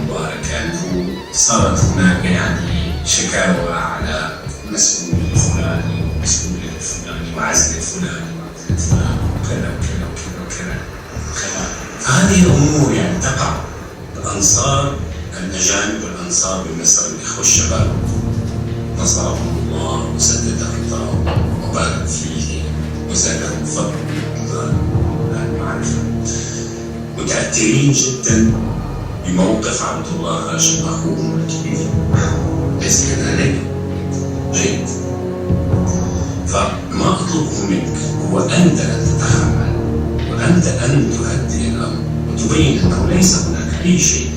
مبارك أنه صارت هناك يعني شكاوى على مسؤول الفلاني ومسؤول الفلاني وعزل الفلاني وعزل الفلاني وكذا وكذا وكذا وكذا. فهذه الأمور يعني تقع. الأنصار الأجانب والأنصار بمصر الإخوة الشباب نصرهم الله وسدد خطاهم وبارك فيه وزادهم فضلا المعرفة، متأثرين جدا بموقف عبد الله هاشم أخوهم الكبير، أليس كذلك؟ جيد. فما أطلبه منك هو أنت أن تتحمل وأنت أن تهدئ الأمر وتبين أنه ليس هناك أي شيء